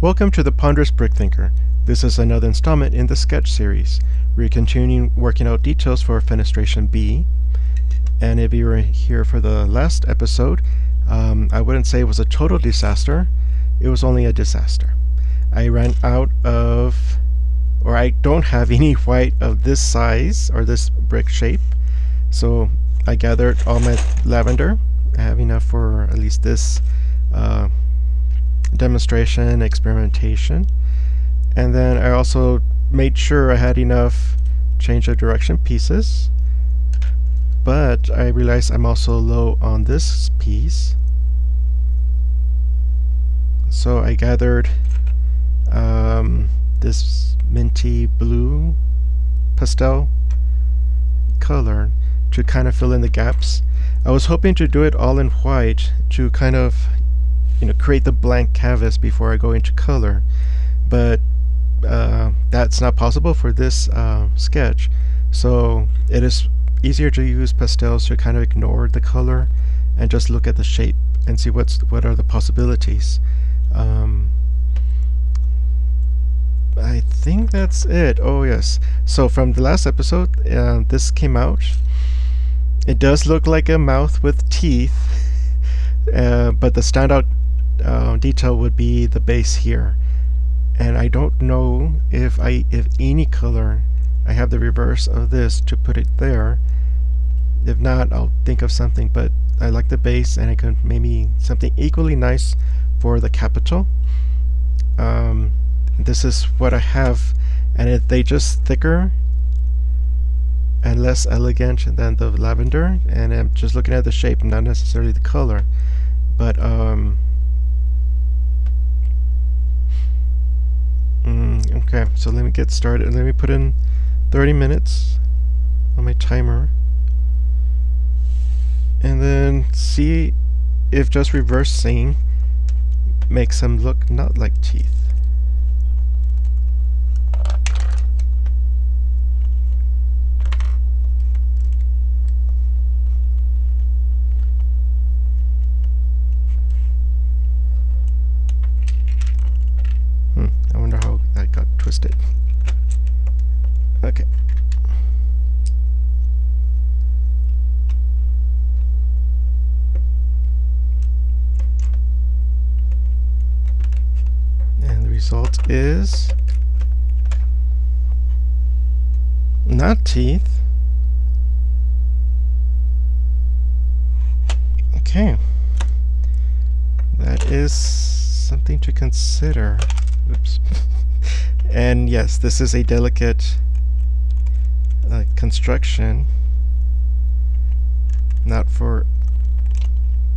Welcome to the Ponderous Brick Thinker. This is another installment in the sketch series. We're continuing working out details for Fenestration B. And if you were here for the last episode, I wouldn't say it was a total disaster. It was only a disaster. I ran out of, or I don't have any white of this size or this brick shape. So I gathered all my lavender. I have enough for at least this demonstration, experimentation. And then I also made sure I had enough change of direction pieces. But I realized I'm also low on this piece. So I gathered this minty blue pastel color to kind of fill in the gaps. I was hoping to do it all in white to kind of, create the blank canvas before I go into color, but that's not possible for this sketch. So it is easier to use pastels to kind of ignore the color and just look at the shape and see what are the possibilities. I think that's it. Oh yes. So from the last episode, this came out. It does look like a mouth with teeth, but the standout detail would be the base here. And I don't know if any color, I have the reverse of this to put it there. If not, I'll think of something, but I like the base, and I could maybe something equally nice for the capital. This is what I have, and if they just thicker and less elegant than the lavender, and I'm just looking at the shape, not necessarily the color, but okay, so let me get started. Let me put in 30 minutes on my timer, and then see if just reversing makes them look not like teeth. I wonder how that got twisted. Okay. And the result is not teeth. Okay. That is something to consider. Oops. And yes, this is a delicate construction, not for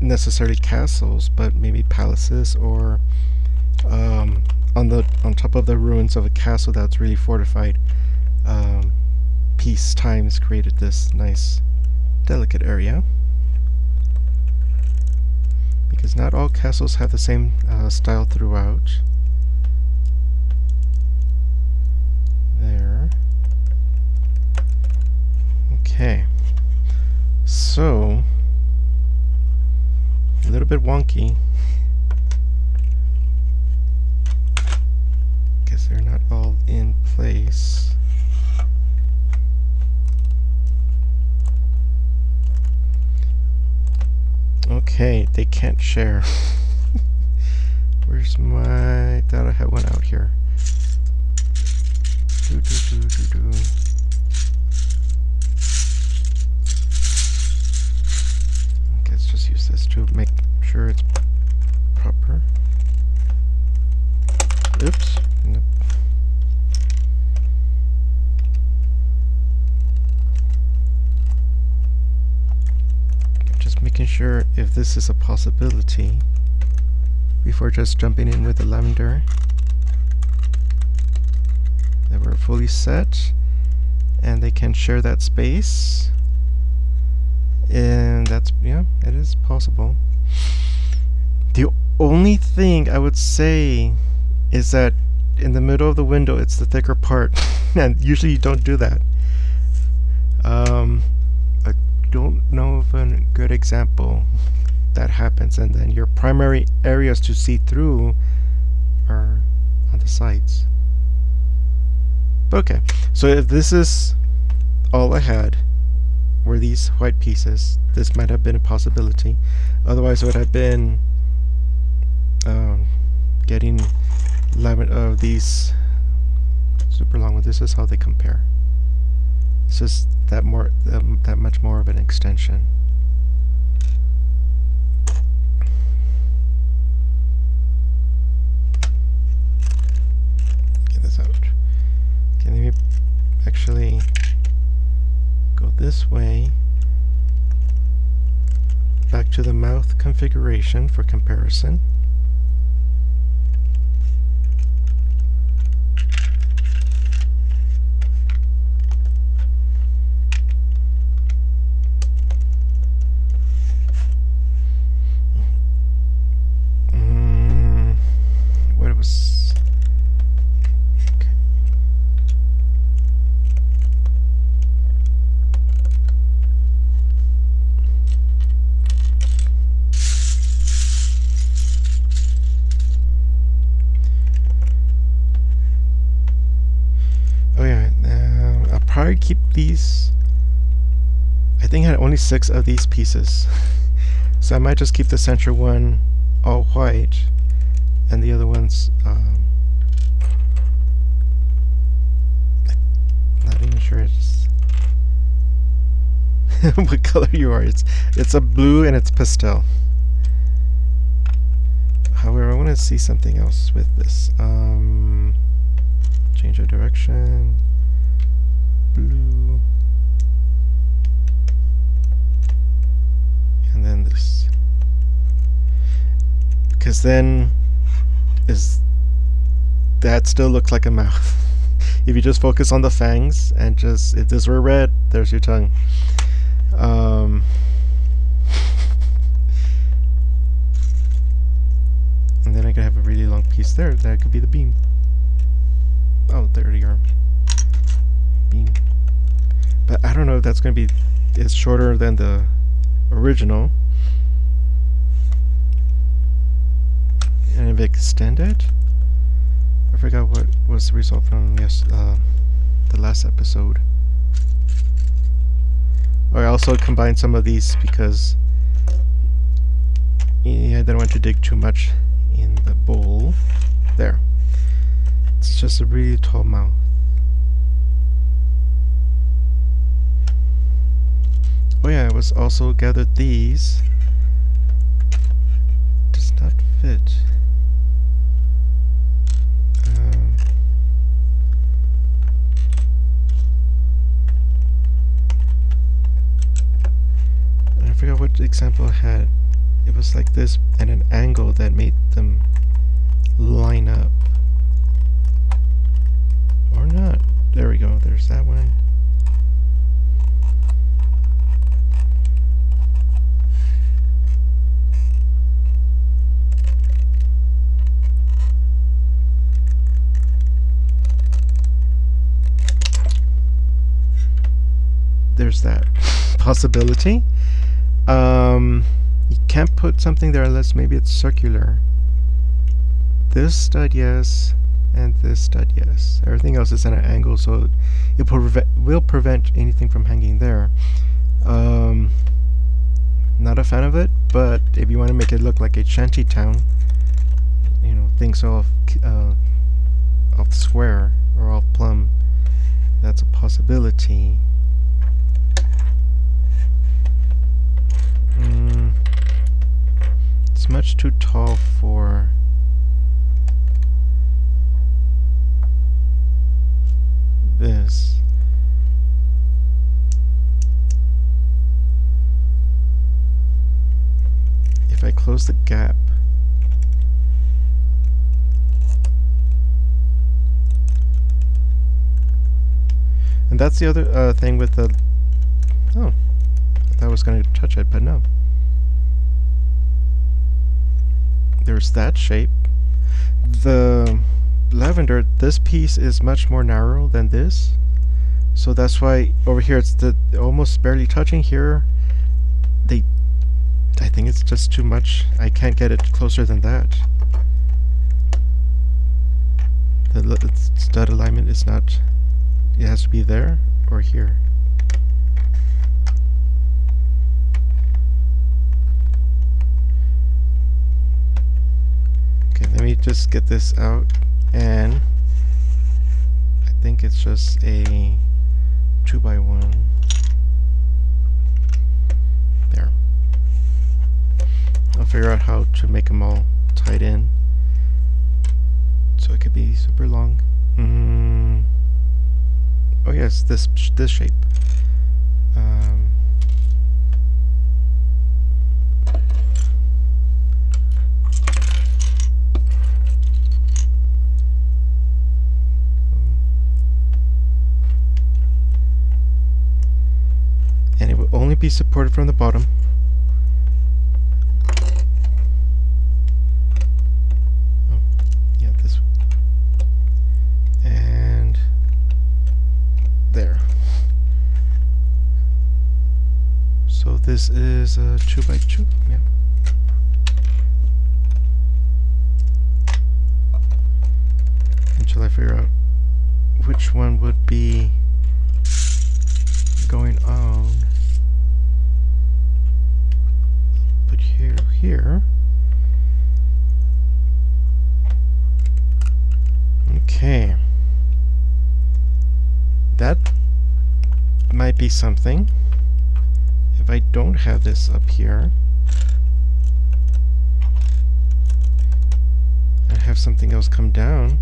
necessarily castles, but maybe palaces, or on top of the ruins of a castle that's really fortified. Peace times created this nice delicate area, because not all castles have the same style throughout. There. Okay. So, a little bit wonky, because they're not all in place. Okay, they can't share. Where's my... I thought I had one out here. Okay, let's just use this to make sure it's proper. Oops. Nope. Just making sure if this is a possibility before just jumping in with the lavender. That we're fully set, and they can share that space, and that's, yeah, it is possible. The only thing I would say is that in the middle of the window it's the thicker part, and usually you don't do that. I don't know of a good example that happens, and then your primary areas to see through are the sides. But okay, so if this is all I had were these white pieces, this might have been a possibility. Otherwise, it would have been getting these super long ones. This is how they compare. It's just that much more of an extension. Get this out. Okay, let me actually go this way, back to the mouth configuration for comparison. What it was. Okay. Oh yeah, I'll probably keep these. I think I had only 6 of these pieces. So I might just keep the center one all white and the other ones not even sure it's what color you are. It's a blue and it's pastel. However, I want to see something else with this. Change of direction. Blue. And then this. Because then that still looks like a mouth. If you just focus on the fangs and just, if this were red, there's your tongue. And then I could have a really long piece there. That could be the beam. Oh, there you are. Beam. But I don't know if that's going to be, it's shorter than the original. And if extended, I forgot what was the result from the last episode. Or I also combined some of these because I didn't want to dig too much in the bowl. There. It's just a really tall mouth. Oh yeah, I was also gathered these. Does not fit. I forgot what example I had. It was like this and an angle that made them line up. Or not. There we go. There's that one. There's that possibility. You can't put something there unless maybe it's circular. This stud, yes, and this stud, yes. Everything else is at an angle, so it will prevent anything from hanging there. Not a fan of it, but if you want to make it look like a shanty town, you know, things off square or off plumb, that's a possibility. It's much too tall for this. If I close the gap, and that's the other thing with the, oh, I thought I was going to touch it, but no. There's that shape. The lavender, this piece is much more narrow than this, so that's why over here it's almost barely touching. Here I think it's just too much. I can't get it closer than that. the stud alignment is not, it has to be there or here. Okay, let me just get this out, and I think it's just a 2x1. There. I'll figure out how to make them all tied in so it could be super long. Oh yes, this shape. And it will only be supported from the bottom. Oh, yeah, this. And there. So this is a 2x2. Yeah. Until I figure out which one would be going on. Put here. Okay. That might be something. If I don't have this up here, and have something else come down,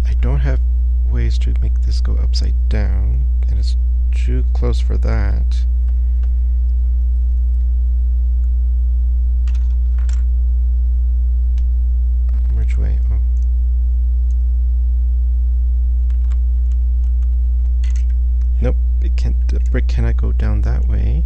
I don't have ways to make this go upside down, and it's too close for that. Which way? Oh. Nope, it can't. The brick cannot go down that way.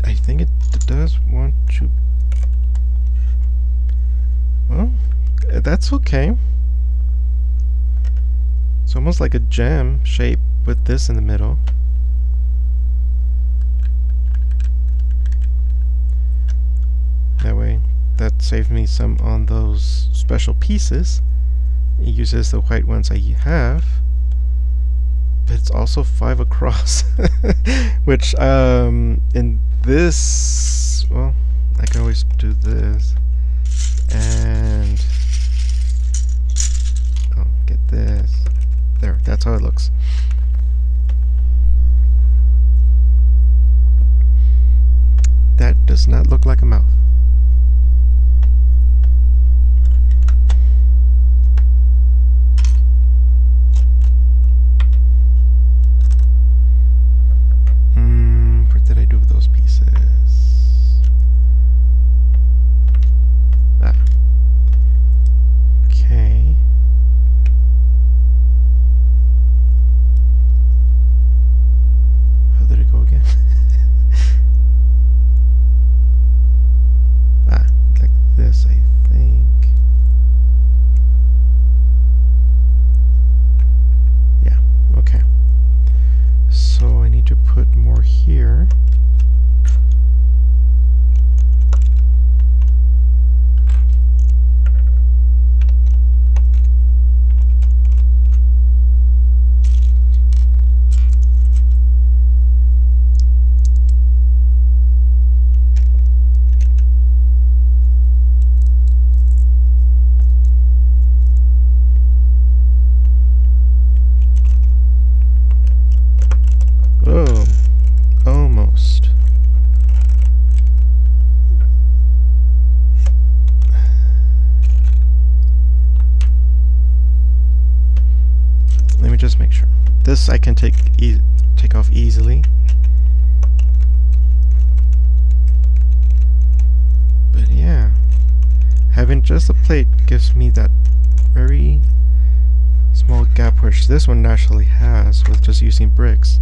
I think it does want to. Well, that's okay. It's almost like a gem shape with this in the middle. That way, that saved me some on those special pieces. It uses the white ones I have, but it's also 5 across, which in this, well, I can always do this, and oh, get this. There, that's how it looks. That does not look like a mouth. What did I do with those pieces? Ah. Okay. How did it go again? Ah, like this, I think. Yeah, okay. So I need to put more here. Oh, almost. Let me just make sure. This I can take off easily. But yeah, having just a plate gives me that very small gap, which this one naturally has with just using bricks.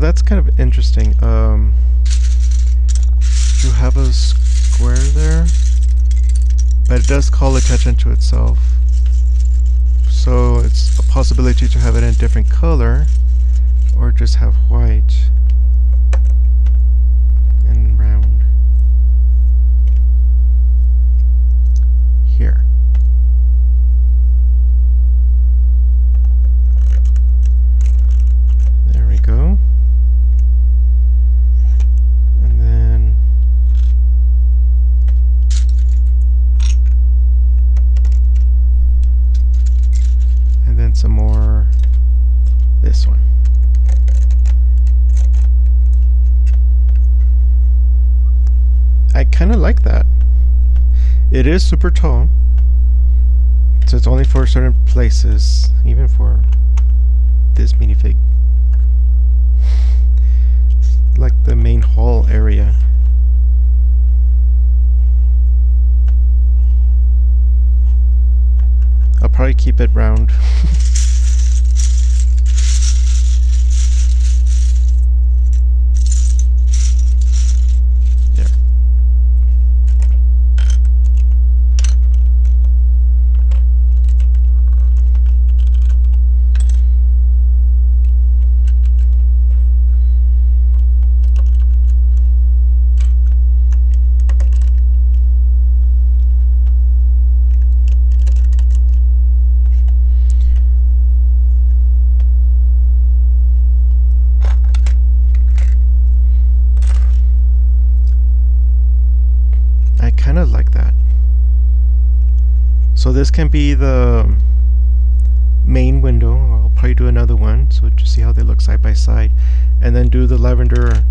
that's kind of interesting. You have a square there, but it does call attention to itself. So it's a possibility to have it in a different color, or just have white and round here. There we go. And then some more this one. I kind of like that. It is super tall, so it's only for certain places, even for this minifig. Like the main hall area. I'll probably keep it round. There. I kind of like that. So this can be the main window. I'll probably do another one so to see how they look side by side, and then do the lavender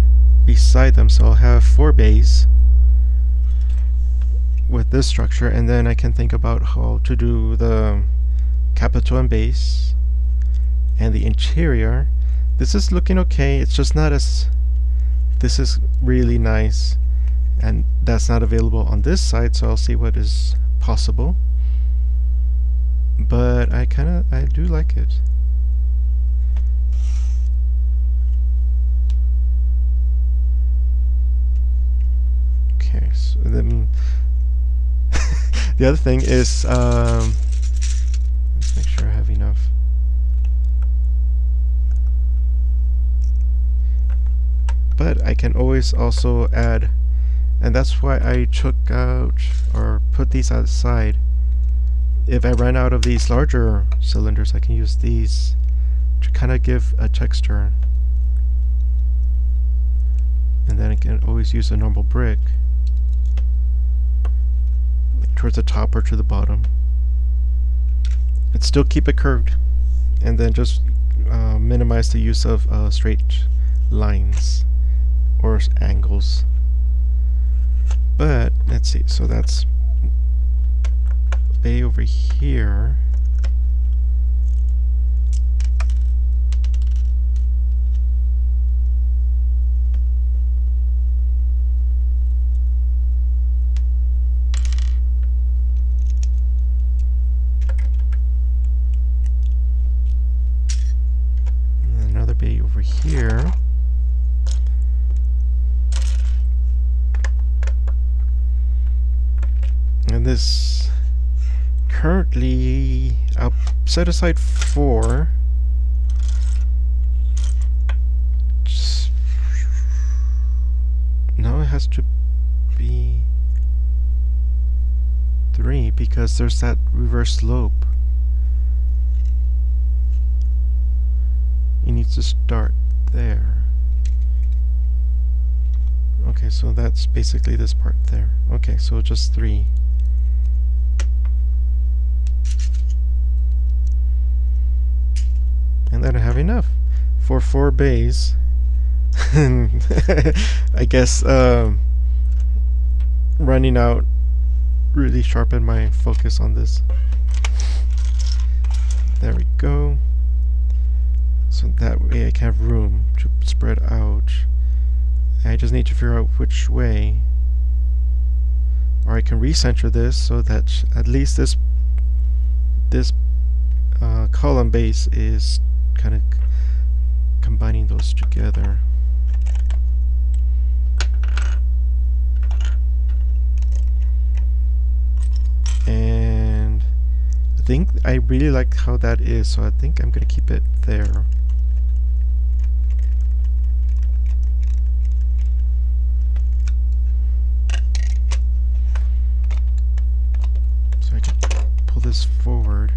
beside them. So I'll have 4 bays with this structure, and then I can think about how to do the capital and base and the interior. This is looking okay. It's just not as... This is really nice, and that's not available on this side, so I'll see what is possible. But I do like it. Okay, so then the other thing is let's make sure I have enough. But I can always also add, and that's why I took out or put these outside. If I run out of these larger cylinders, I can use these to kind of give a texture. And then I can always use a normal brick, like towards the top or to the bottom. But still keep it curved, and then just minimize the use of straight lines or angles. But let's see, so that's bay over here. And another bay over here. And this currently, I'll set aside 4. No, it has to be 3 because there's that reverse slope. You need to start there. Okay, so that's basically this part there. Okay, so just 3. And then I have enough for 4 bays. I guess running out really sharpened my focus on this. There we go. So that way I can have room to spread out. I just need to figure out which way. Or I can recenter this so that at least this column base is kind of combining those those together. And I think I really like how that is, so I think I'm gonna keep it there. So I can pull this forward.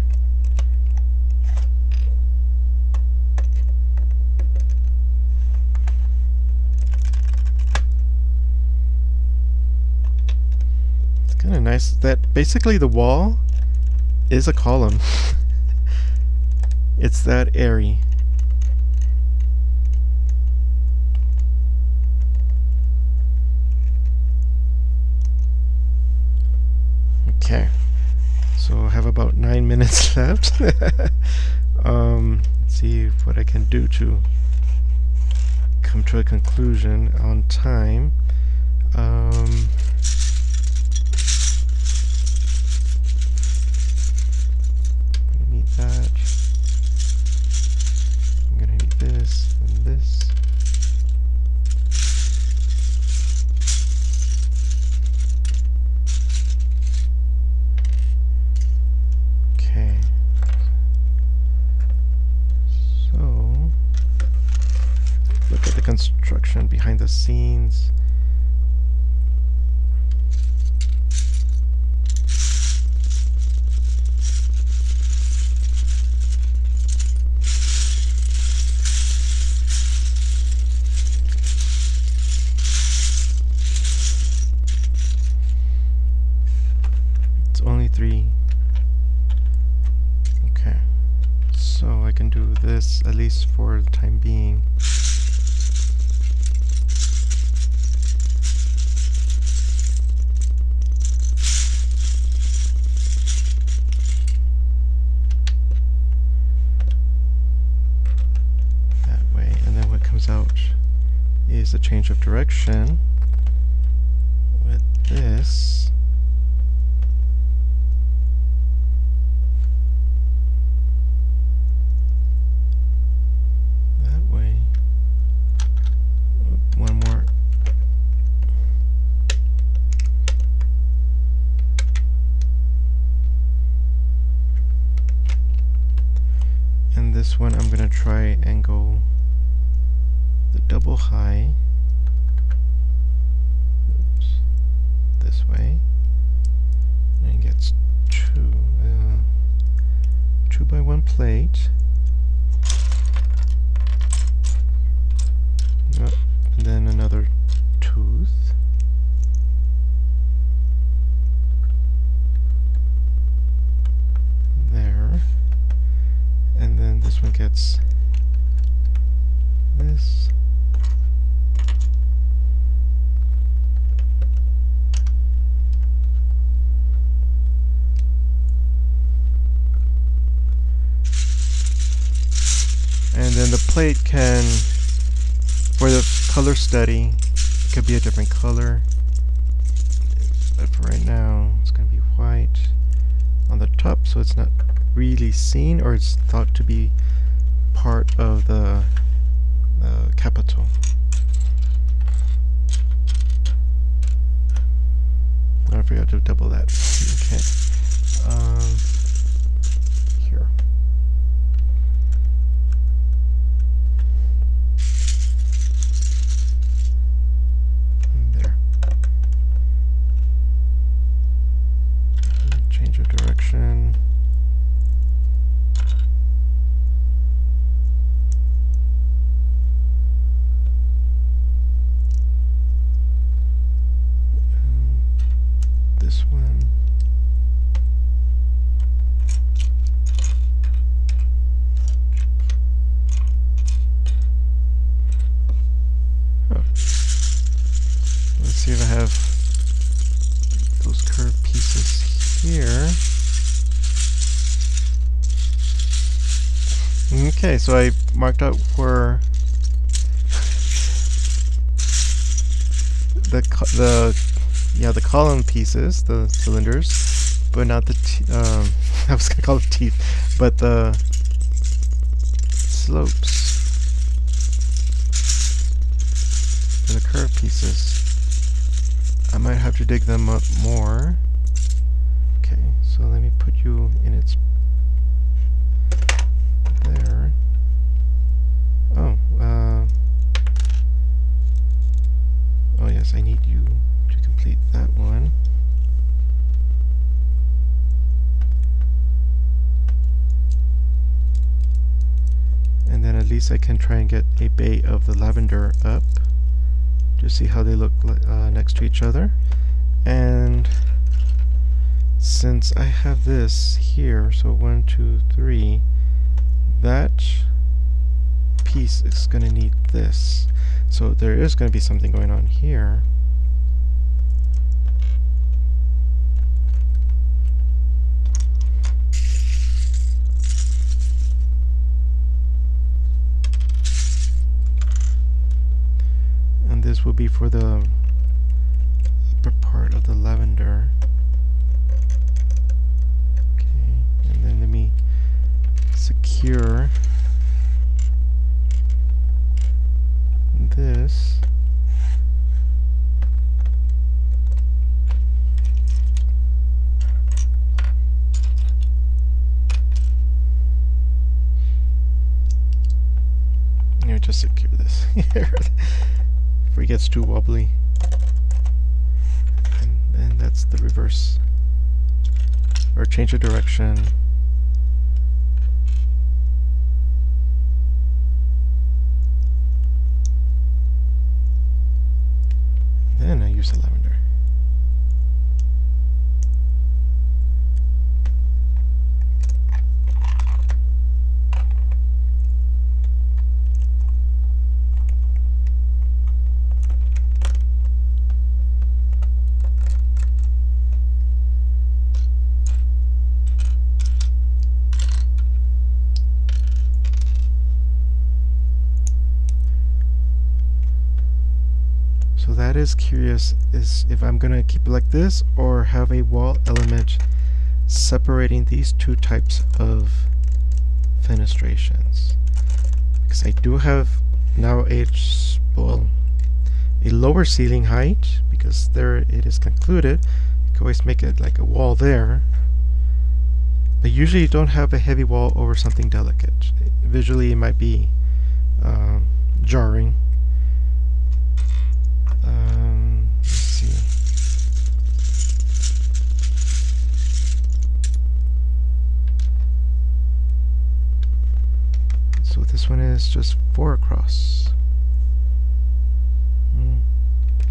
It's kind of nice that basically the wall is a column. It's that airy. Okay, so I have about 9 minutes left. Let's see what I can do to come to a conclusion on time. That. I'm gonna need this and this. Okay. So, look at the construction behind the scenes. Only 3. Okay, so I can do this at least for the time being. That way, and then what comes out is a change of direction with this. One more. And this one I'm gonna try and go the double high. Oops. This way. And it gets 2 by 1 plate. Yep. And then another tooth. There. And then this one gets this. And then the plate can, for the color study, it could be a different color, but for right now it's going to be white on the top, so it's not really seen, or it's thought to be part of the capital. I forgot to double that. Okay. Here. Change of direction. This one. Oh. Let's see if I have those curved pieces here. Okay, so I marked out where the column pieces, the cylinders, but not the I was gonna call it teeth, but the slopes. pieces. I might have to dig them up more. Okay, so let me put you in its there. Oh, oh yes, I need you to complete that one. And then at least I can try and get a bay of the lavender up to see how they look next to each other. And since I have this here, so 1, 2, 3, that piece is going to need this. So there is going to be something going on here. And this will be for the upper part of the lavender. Okay, and then let me secure this. Let me just secure this here before it gets too wobbly. And then that's the reverse, or change of direction. Then I use the lavender. So that is curious, is if I'm gonna keep it like this or have a wall element separating these two types of fenestrations. Because I do have now a lower ceiling height, because there it is concluded. You can always make it like a wall there. But usually you don't have a heavy wall over something delicate. Visually it might be jarring. Let's see. So this one is just 4 across.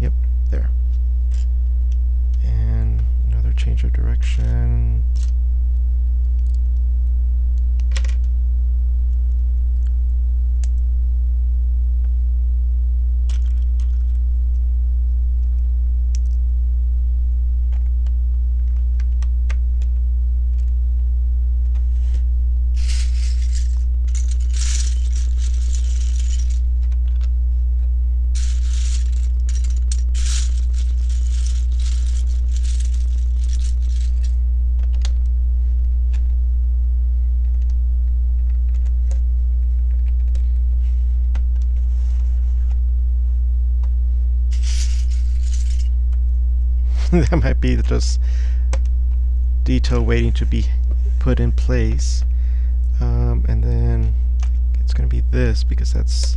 Yep, there. And another change of direction. That might be just detail waiting to be put in place. And then it's going to be this, because that's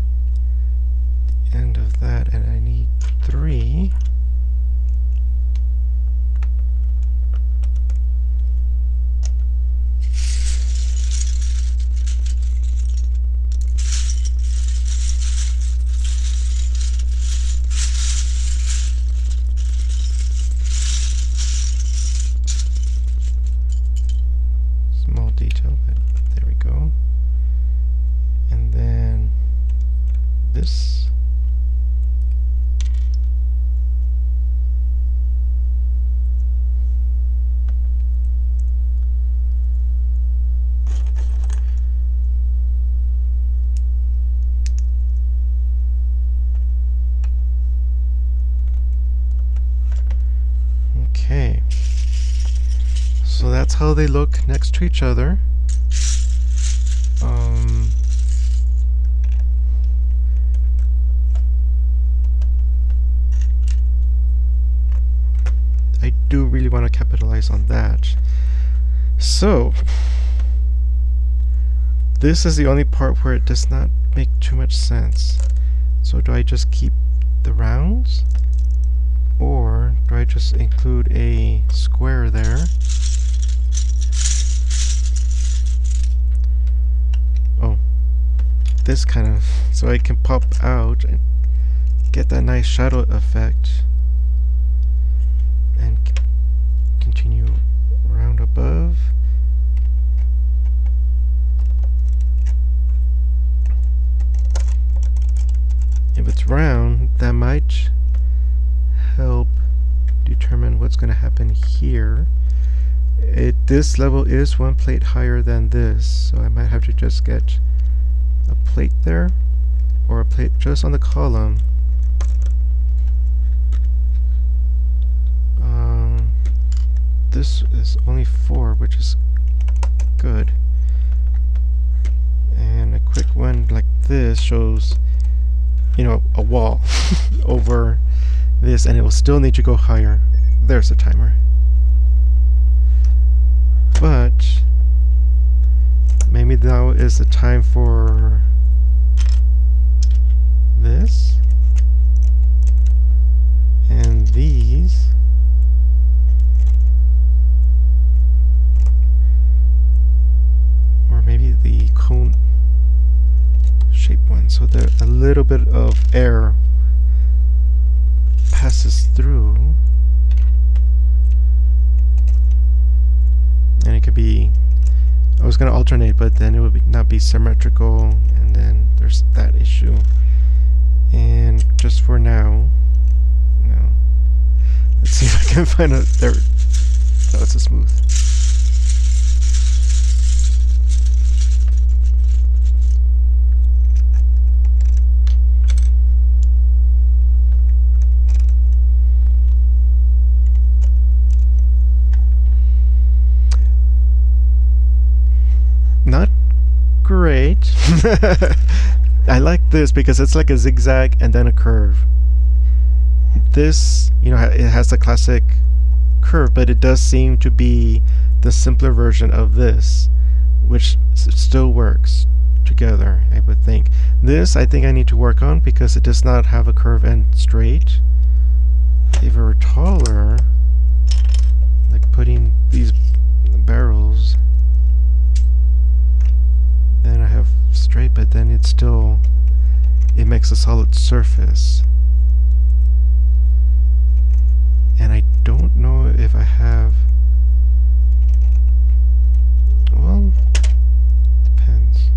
the end of that, and I need 3. Small detail, but there we go. And then this. Okay. So that's how they look next to each other. really want to capitalize on that. So this is the only part where it does not make too much sense. So do I just keep the rounds, or do I just include a square there? Oh, this kind of, so I can pop out and get that nice shadow effect, and continue round above. If it's round, that might help determine what's going to happen here. This level is one plate higher than this, so I might have to just get a plate there, or a plate just on the column. This is only 4, which is good. And a quick one like this shows, you know, a wall over this, and it will still need to go higher. There's the timer. But maybe now is the time for this and these. Or maybe the cone shaped one, so that a little bit of air passes through, and it could be, I was going to alternate, but then it would not be symmetrical, and then there's that issue. And just for now, no, let's see if I can find a, there, no, it's a smooth. Not great. I like this because it's like a zigzag and then a curve. This, you know, it has the classic curve, but it does seem to be the simpler version of this, which still works together, I would think. This, I think I need to work on because it does not have a curve and straight. If it were taller, like putting these barrels, then I have straight, but then it's still, it makes a solid surface. And I don't know if I have, well, depends.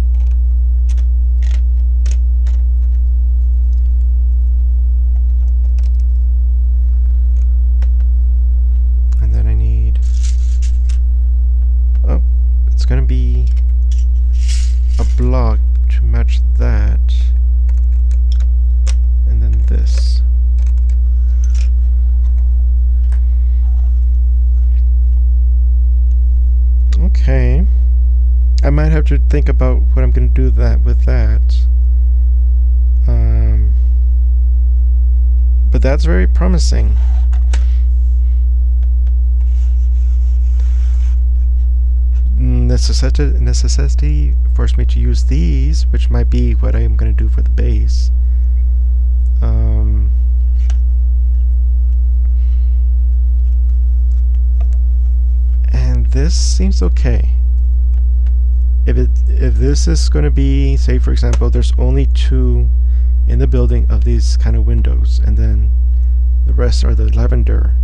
And then I need, oh, it's gonna be a block to match that, and then this. Okay, I might have to think about what I'm going to do with that. But that's very promising. Necessity forced me to use these, which might be what I am going to do for the base. And this seems okay. If this is going to be, say for example, there's only 2 in the building of these kind of windows, and then the rest are the lavender,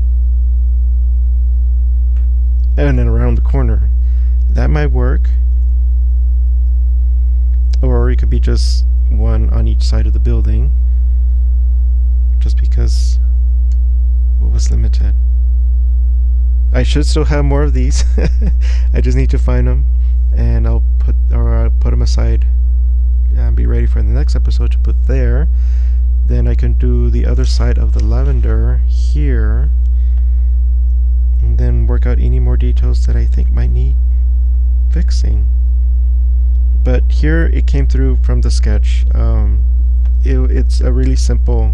and then around the corner. That might work, or it could be just 1 on each side of the building, just because what was limited. I should still have more of these. I just need to find them, and I'll put them aside and be ready for the next episode to put there. Then I can do the other side of the lavender here, and then work out any more details that I think might need fixing. But here it came through from the sketch. It's a really simple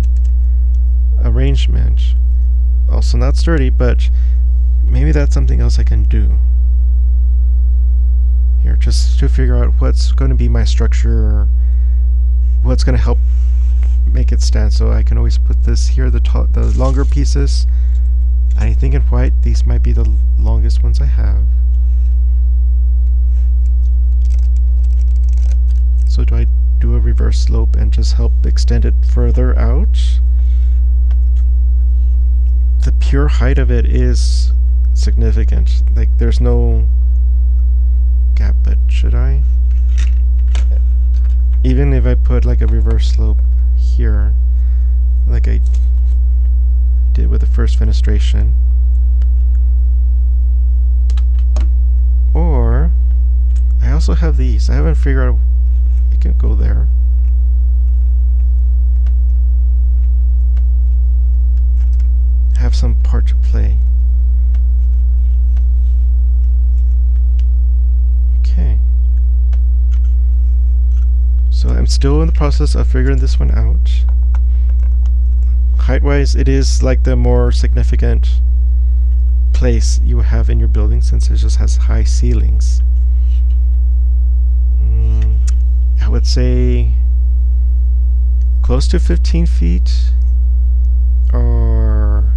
arrangement. Also not sturdy, but maybe that's something else I can do here, just to figure out what's going to be my structure, or what's going to help make it stand. So I can always put this here, the longer pieces. I think in white, these might be the longest ones I have. So do I do a reverse slope and just help extend it further out? The pure height of it is significant. Like, there's no gap, but should I? Even if I put like a reverse slope here, like I did with the first fenestration, or I also have these. I haven't figured out. I can go there. Have some part to play. Okay. So I'm still in the process of figuring this one out. Height-wise, it is like the more significant place you have in your building, since it just has high ceilings. I would say close to 15 feet, or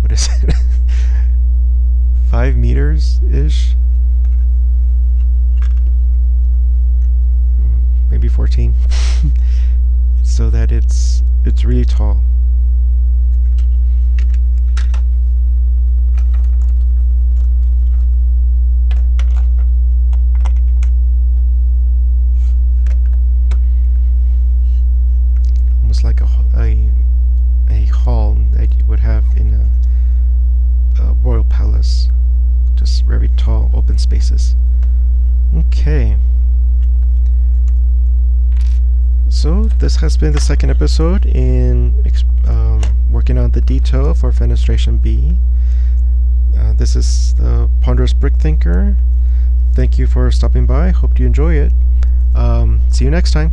what is it? 5 meters-ish? Maybe 14. So that it's really tall. Almost like a hall that you would have in a royal palace. Just very tall, open spaces. Okay. So this has been the second episode in working on the detail for Fenestration B. This is the Ponderous Brick Thinker. Thank you for stopping by. Hope you enjoy it. See you next time.